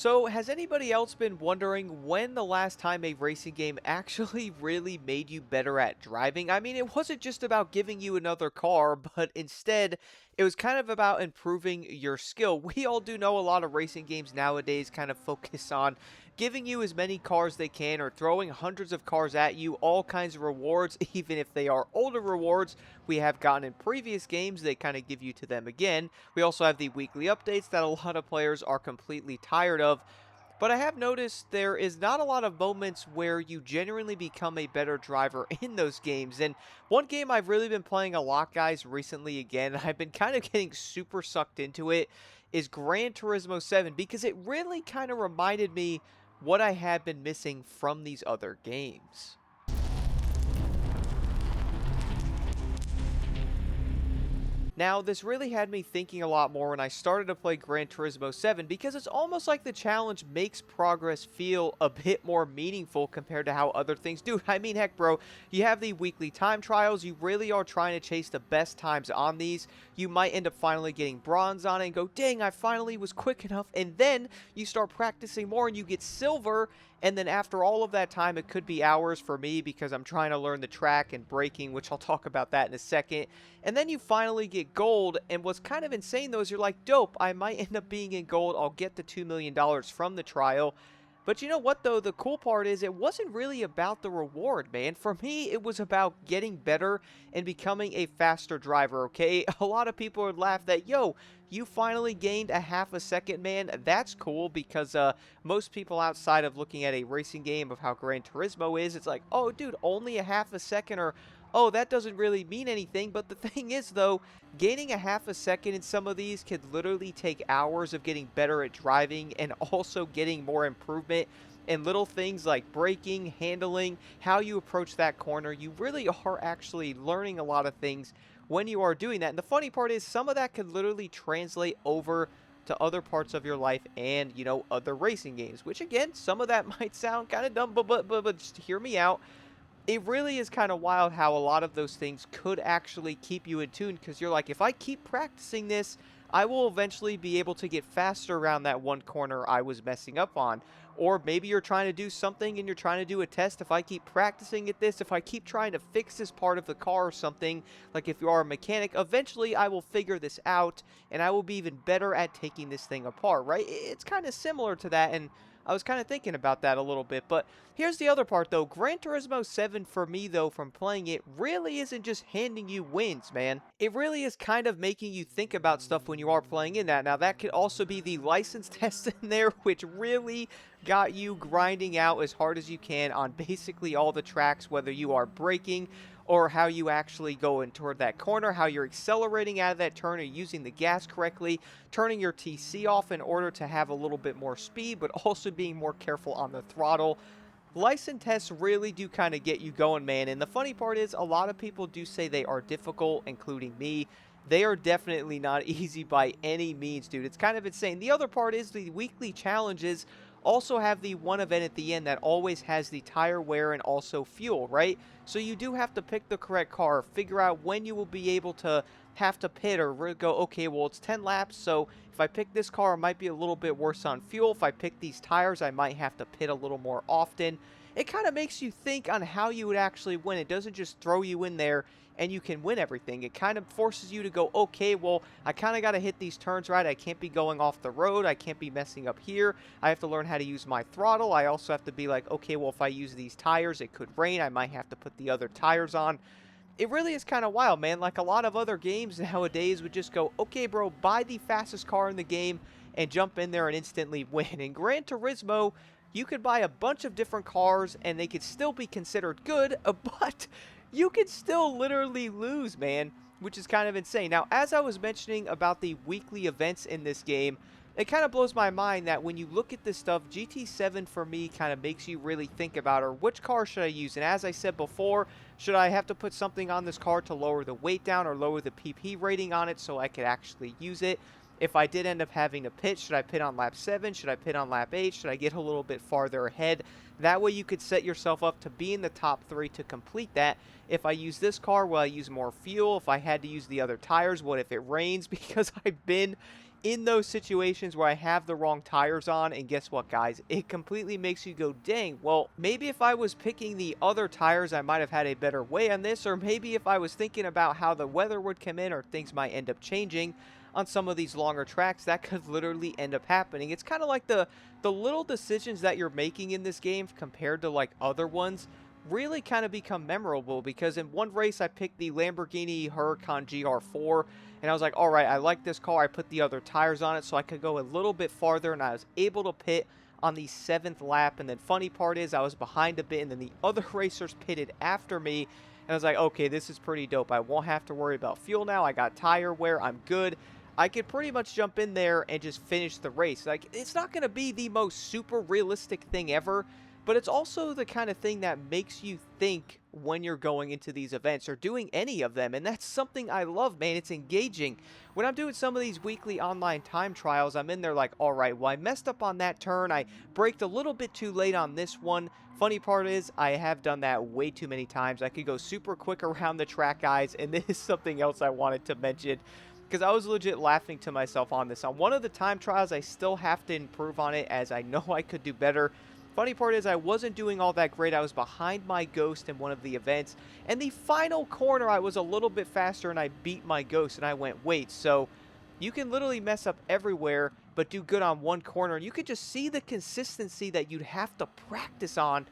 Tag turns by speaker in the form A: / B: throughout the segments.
A: So, has anybody else been wondering when the last time a racing game actually really made you better at driving? I mean, it wasn't just about giving you another car, but instead, it was kind of about improving your skill. We all do know a lot of racing games nowadays kind of focus on giving you as many cars they can or throwing hundreds of cars at you, all kinds of rewards, even if they are older rewards we have gotten in previous games, they kind of give you to them again. We also have the weekly updates that a lot of players are completely tired of. But I have noticed there is not a lot of moments where you genuinely become a better driver in those games. And one game I've really been playing a lot, guys, recently again, I've been kind of getting super sucked into it, is Gran Turismo 7 because it really kind of reminded me what I had been missing from these other games. Now, this really had me thinking a lot more when I started to play Gran Turismo 7 because it's almost like the challenge makes progress feel a bit more meaningful compared to how other things do. I mean, heck, bro, you have the weekly time trials. You really are trying to chase the best times on these. You might end up finally getting bronze on it and go, dang, I finally was quick enough. And then you start practicing more and you get silver. And then after all of that time, it could be hours for me because I'm trying to learn the track and braking, which I'll talk about that in a second. And then you finally get gold, and what's kind of insane though is you're like, dope, I might end up being in gold, I'll get the $2 million from the trial. But you know what though, the cool part is it wasn't really about the reward, man. For me, it was about getting better and becoming a faster driver, okay? A lot of people would laugh that, yo, you finally gained a half a second, man. That's cool because most people outside of looking at a racing game of how Gran Turismo is, it's like, oh dude, only a half a second, or oh, that doesn't really mean anything. But the thing is, though, gaining a half a second in some of these could literally take hours of getting better at driving and also getting more improvement in little things like braking, handling, how you approach that corner. You really are actually learning a lot of things when you are doing that. And the funny part is some of that could literally translate over to other parts of your life and, you know, other racing games, which again, some of that might sound kind of dumb, but just hear me out. It really is kind of wild how a lot of those things could actually keep you in tune because you're like, if I keep practicing this, I will eventually be able to get faster around that one corner I was messing up on. Or maybe you're trying to do something and you're trying to do a test. If I keep practicing at this, if I keep trying to fix this part of the car or something, like if you are a mechanic, eventually I will figure this out and I will be even better at taking this thing apart, right? It's kind of similar to that, and I was kind of thinking about that a little bit. But here's the other part though. Gran Turismo 7 for me though, from playing it, really isn't just handing you wins, man. It really is kind of making you think about stuff when you are playing in that. Now that could also be the license test in there, which really got you grinding out as hard as you can on basically all the tracks, whether you are braking or how you actually go in toward that corner, how you're accelerating out of that turn or using the gas correctly, turning your TC off in order to have a little bit more speed, but also being more careful on the throttle. License tests really do kind of get you going, man. And the funny part is a lot of people do say they are difficult, including me. They are definitely not easy by any means, dude. It's kind of insane. The other part is the weekly challenges also have the one event at the end that always has the tire wear and also fuel, right? So you do have to pick the correct car, figure out when you will be able to have to pit or go, okay, well, it's 10 laps, so if I pick this car, it might be a little bit worse on fuel. If I pick these tires, I might have to pit a little more often. It kind of makes you think on how you would actually win. It doesn't just throw you in there and you can win everything. It kind of forces you to go, okay, well, I kind of got to hit these turns right. I can't be going off the road. I can't be messing up here. I have to learn how to use my throttle. I also have to be like, okay, well, if I use these tires, it could rain. I might have to put the other tires on. It really is kind of wild, man. Like a lot of other games nowadays would just go, okay, bro, buy the fastest car in the game and jump in there and instantly win. In Gran Turismo, you could buy a bunch of different cars and they could still be considered good, but you could still literally lose, man, which is kind of insane. Now, as I was mentioning about the weekly events in this game, it kind of blows my mind that when you look at this stuff, GT7 for me kind of makes you really think about, or which car should I use? And as I said before, should I have to put something on this car to lower the weight down or lower the PP rating on it so I could actually use it? If I did end up having to pit, should I pit on lap 7? Should I pit on lap 8? Should I get a little bit farther ahead? That way you could set yourself up to be in the top 3 to complete that. If I use this car, will I use more fuel? If I had to use the other tires, what if it rains? Because I've been in those situations where I have the wrong tires on, and guess what, guys? It completely makes you go, dang, well, maybe if I was picking the other tires, I might have had a better way on this, or maybe if I was thinking about how the weather would come in or things might end up changing on some of these longer tracks, that could literally end up happening. It's kind of like the little decisions that you're making in this game compared to like other ones really kind of become memorable, because in one race I picked the Lamborghini Huracan GR4 and I was like, all right, I like this car. I put the other tires on it so I could go a little bit farther, and I was able to pit on the 7th lap. And then funny part is I was behind a bit, and then the other racers pitted after me, and I was like, okay, this is pretty dope. I won't have to worry about fuel now. I got tire wear. I'm good. I could pretty much jump in there and just finish the race. Like, it's not going to be the most super realistic thing ever, but it's also the kind of thing that makes you think when you're going into these events or doing any of them. And that's something I love, man. It's engaging. When I'm doing some of these weekly online time trials, I'm in there like, all right, well, I messed up on that turn. I braked a little bit too late on this one. Funny part is I have done that way too many times. I could go super quick around the track, guys. And this is something else I wanted to mention, because I was legit laughing to myself on this. On one of the time trials, I still have to improve on it, as I know I could do better. Funny part is I wasn't doing all that great. I was behind my Ghost in one of the events, and the final corner I was a little bit faster and I beat my Ghost, and I went, wait, so you can literally mess up everywhere but do good on one corner, and you could just see the consistency that you'd have to practice on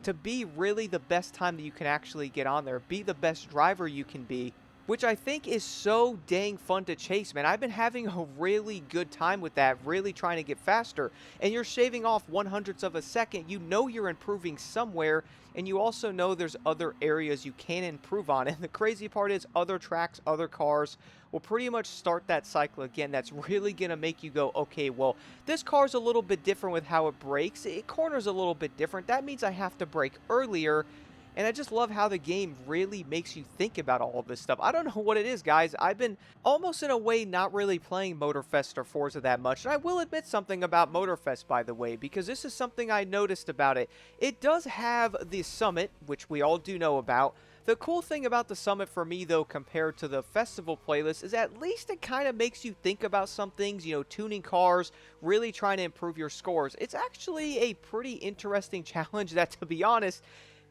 A: to be really the best time that you can actually get on there, be the best driver you can be, which I think is so dang fun to chase, man. I've been having a really good time with that, really trying to get faster. And you're shaving off 1/100ths of a second. You know you're improving somewhere, and you also know there's other areas you can improve on. And the crazy part is other tracks, other cars will pretty much start that cycle again. That's really going to make you go, okay, well, this car's a little bit different with how it brakes. It corners a little bit different. That means I have to brake earlier. And I just love how the game really makes you think about all of this stuff. I don't know what it is, guys. I've been almost in a way not really playing Motorfest or Forza that much. And I will admit something about Motorfest, by the way, because this is something I noticed about it. It does have the summit, which we all do know about. The cool thing about the summit for me, though, compared to the festival playlist, is at least it kind of makes you think about some things, you know, tuning cars, really trying to improve your scores. It's actually a pretty interesting challenge that, to be honest,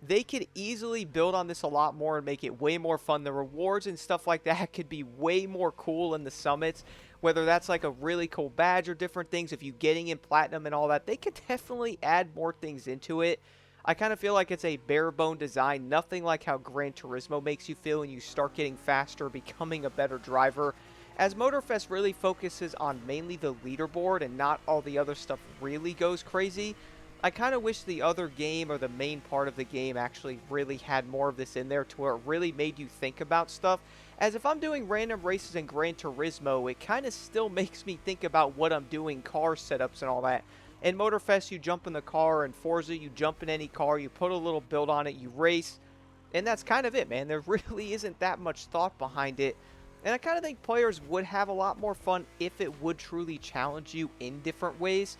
A: they could easily build on this a lot more and make it way more fun. The rewards and stuff like that could be way more cool in the summits, whether that's like a really cool badge or different things. If you getting in platinum and all that, they could definitely add more things into it. I kind of feel like it's a bare bone design, nothing like how Gran Turismo makes you feel when you start getting faster, becoming a better driver. As Motorfest really focuses on mainly the leaderboard and not all the other stuff really goes crazy, I kind of wish the other game, or the main part of the game, actually really had more of this in there to where it really made you think about stuff. As if I'm doing random races in Gran Turismo, it kind of still makes me think about what I'm doing, car setups and all that. In Motorfest, you jump in the car. In Forza, you jump in any car, you put a little build on it, you race, and that's kind of it, man. There really isn't that much thought behind it. And I kind of think players would have a lot more fun if it would truly challenge you in different ways.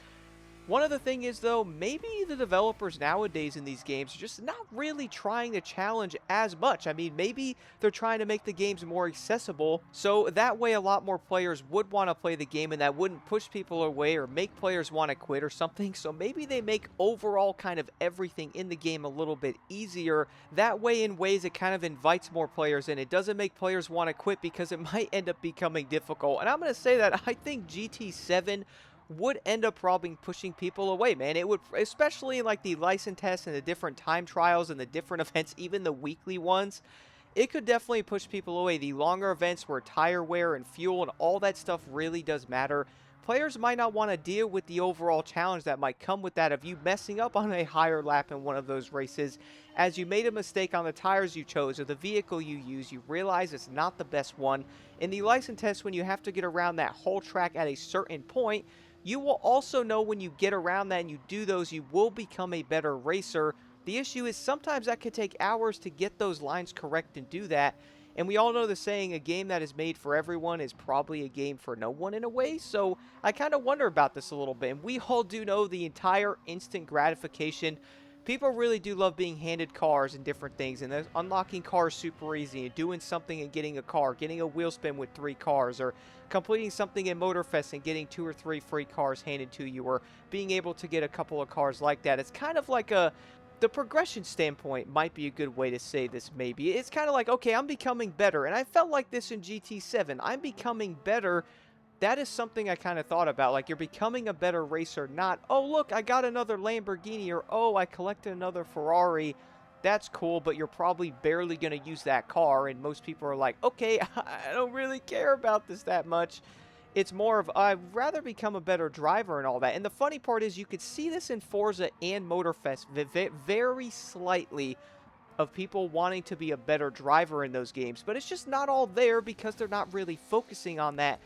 A: One other thing is, though, maybe the developers nowadays in these games are just not really trying to challenge as much. I mean, maybe they're trying to make the games more accessible, so that way a lot more players would want to play the game, and that wouldn't push people away or make players want to quit or something. So maybe they make overall kind of everything in the game a little bit easier. That way, in ways, it kind of invites more players in. It doesn't make players want to quit because it might end up becoming difficult. And I'm going to say that I think GT7 would end up probably pushing people away, man. It would, especially like the license tests and the different time trials and the different events, even the weekly ones, it could definitely push people away. The longer events where tire wear and fuel and all that stuff really does matter. Players might not want to deal with the overall challenge that might come with that of you messing up on a higher lap in one of those races, as you made a mistake on the tires you chose or the vehicle you use. You realize it's not the best one. In the license test, when you have to get around that whole track at a certain point, you will also know when you get around that and you do those, you will become a better racer. The issue is sometimes that could take hours to get those lines correct and do that. And we all know the saying, a game that is made for everyone is probably a game for no one in a way. So I kind of wonder about this a little bit. And we all do know the entire instant gratification People really do love being handed cars and different things, and unlocking cars super easy, and doing something and getting a car, getting a wheel spin with 3 cars, or completing something in Motorfest and getting 2 or 3 free cars handed to you, or being able to get a couple of cars like that. It's kind of like the progression standpoint might be a good way to say this maybe. It's kind of like, okay, I'm becoming better, and I felt like this in GT7. I'm becoming better. That is something I kind of thought about. Like, you're becoming a better racer, not, oh, look, I got another Lamborghini, or, oh, I collected another Ferrari. That's cool, but you're probably barely going to use that car, and most people are like, okay, I don't really care about this that much. It's more of, I'd rather become a better driver and all that. And the funny part is you could see this in Forza and Motorfest very slightly, of people wanting to be a better driver in those games. But it's just not all there because they're not really focusing on that,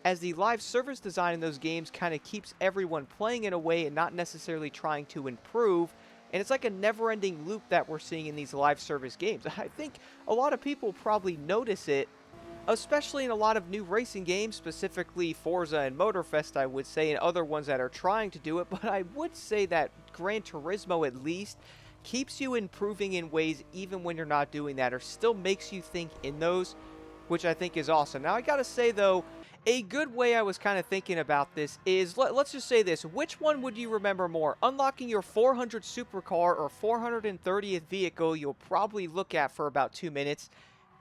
A: as the live service design in those games kind of keeps everyone playing in a way and not necessarily trying to improve. And it's like a never-ending loop that we're seeing in these live service games. I think a lot of people probably notice it, especially in a lot of new racing games, specifically Forza and Motorfest, I would say, and other ones that are trying to do it. But I would say that Gran Turismo, at least, keeps you improving in ways even when you're not doing that, or still makes you think in those, which I think is awesome. Now, I gotta say, though, a good way I was kind of thinking about this is, let's just say this, which one would you remember more? Unlocking your 400 supercar or 430th vehicle you'll probably look at for about 2 minutes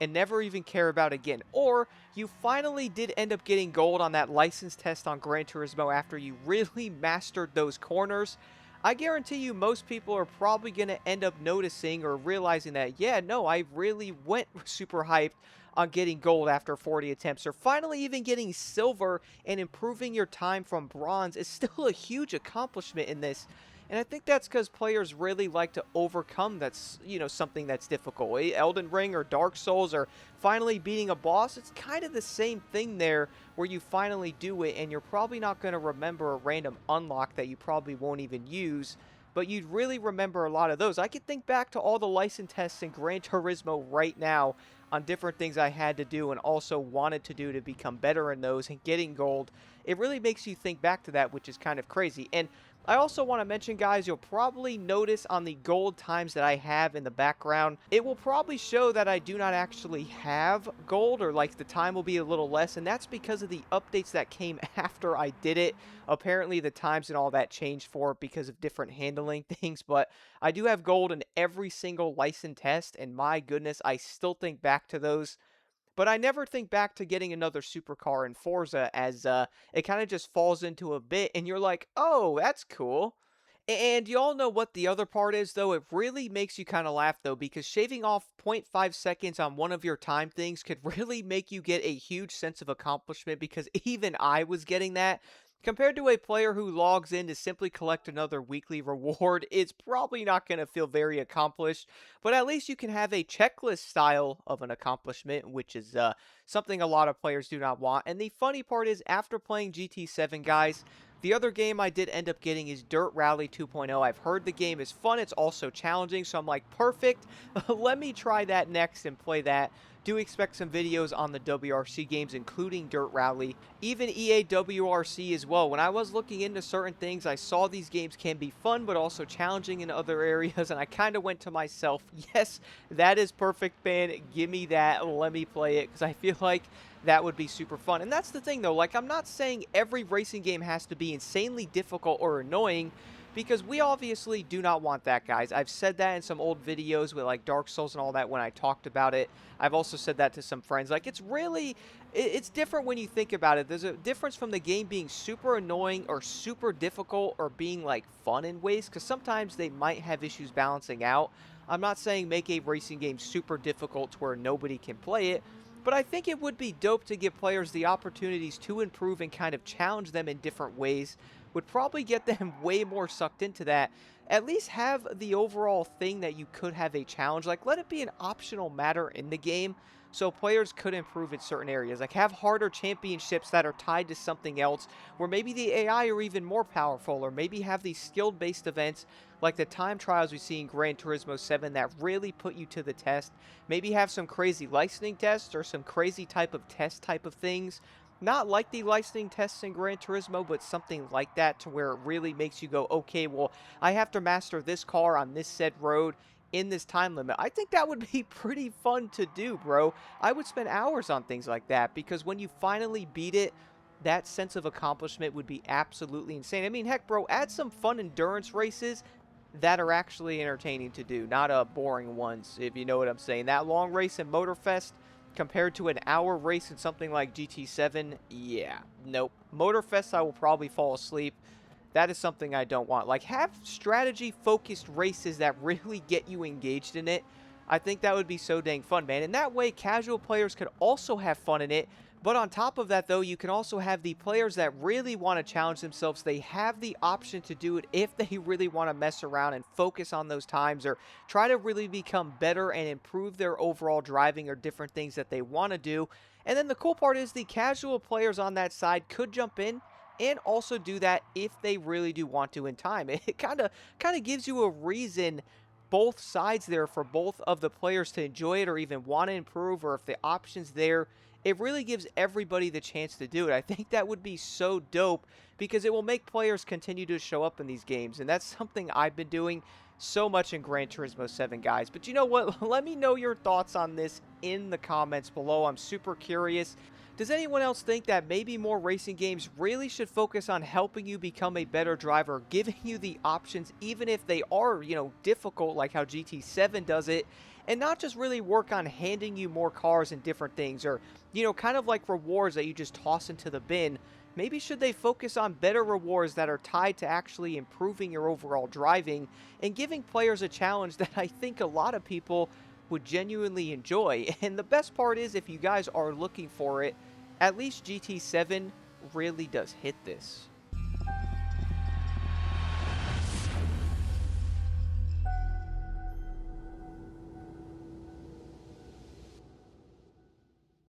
A: and never even care about again. Or you finally did end up getting gold on that license test on Gran Turismo after you really mastered those corners. I guarantee you most people are probably going to end up noticing or realizing that, yeah, no, I really went super hyped on getting gold after 40 attempts, or finally even getting silver, and improving your time from bronze is still a huge accomplishment in this. And I think that's because players really like to overcome that's, something that's difficult. Elden Ring or Dark Souls, or finally beating a boss, it's kind of the same thing there, where you finally do it and you're probably not going to remember a random unlock that you probably won't even use, but you'd really remember a lot of those. I could think back to all the license tests in Gran Turismo right now on different things I had to do and also wanted to do to become better in those, and getting gold. It really makes you think back to that, which is kind of crazy. And I also want to mention, guys, you'll probably notice on the gold times that I have in the background, it will probably show that I do not actually have gold, or like the time will be a little less, and that's because of the updates that came after I did it. Apparently the times and all that changed for it because of different handling things, but I do have gold in every single license test, and my goodness, I still think back to those. But I never think back to getting another supercar in Forza, as it kind of just falls into a bit, and you're like, oh, that's cool. And you all know what the other part is, though. It really makes you kind of laugh, though, because shaving off 0.5 seconds on one of your time things could really make you get a huge sense of accomplishment, because even I was getting that. Compared to a player who logs in to simply collect another weekly reward, it's probably not going to feel very accomplished, but at least you can have a checklist style of an accomplishment, which is something a lot of players do not want. And the funny part is, after playing GT7, guys, the other game I did end up getting is Dirt Rally 2.0. I've heard the game is fun, it's also challenging, so I'm like, perfect, let me try that next and play that. Do expect some videos on the WRC games, including Dirt Rally, even EA WRC as well. When I was looking into certain things, I saw these games can be fun, but also challenging in other areas, and I kind of went to myself, yes, that is perfect, man, give me that, let me play it, because I feel like that would be super fun. And that's the thing, though, like, I'm not saying every racing game has to be insanely difficult or annoying, because we obviously do not want that, guys. I've said that in some old videos with like Dark Souls and all that when I talked about it. I've also said that to some friends. Like, it's different when you think about it. There's a difference from the game being super annoying or super difficult, or being like fun in ways, because sometimes they might have issues balancing out. I'm not saying make a racing game super difficult to where nobody can play it, but I think it would be dope to give players the opportunities to improve and kind of challenge them in different ways. Would probably get them way more sucked into that. At least have the overall thing that you could have a challenge. Like, let it be an optional matter in the game, so players could improve in certain areas. Like, have harder championships that are tied to something else, where maybe the AI are even more powerful, or maybe have these skill-based events like the time trials we see in Gran Turismo 7 that really put you to the test. Maybe have some crazy licensing tests, or some crazy type of test type of things Not like the licensing tests in Gran Turismo, but something like that to where it really makes you go, okay, well, I have to master this car on this said road in this time limit. I think that would be pretty fun to do, bro. I would spend hours on things like that because when you finally beat it, that sense of accomplishment would be absolutely insane. I mean, heck, bro, add some fun endurance races that are actually entertaining to do, not boring ones, if you know what I'm saying. That long race in Motorfest compared to an hour race in something like GT7, yeah, nope. Motorfest, I will probably fall asleep. That is something I don't want. Like, have strategy-focused races that really get you engaged in it. I think that would be so dang fun, man. And that way, casual players could also have fun in it. But on top of that, though, you can also have the players that really want to challenge themselves. They have the option to do it if they really want to mess around and focus on those times or try to really become better and improve their overall driving or different things that they want to do. And then the cool part is the casual players on that side could jump in and also do that if they really do want to in time. It kind of gives you a reason both sides there for both of the players to enjoy it or even want to improve, or if the option's there, it really gives everybody the chance to do it. I think that would be so dope because it will make players continue to show up in these games, and that's something I've been doing so much in Gran Turismo 7, guys. But you know what? Let me know your thoughts on this in the comments below. I'm super curious. Does anyone else think that maybe more racing games really should focus on helping you become a better driver, giving you the options even if they are, difficult like how GT7 does it, and not just really work on handing you more cars and different things, or, kind of like rewards that you just toss into the bin? Maybe should they focus on better rewards that are tied to actually improving your overall driving and giving players a challenge that I think a lot of people would genuinely enjoy? And the best part is, if you guys are looking for it, at least GT7 really does hit this.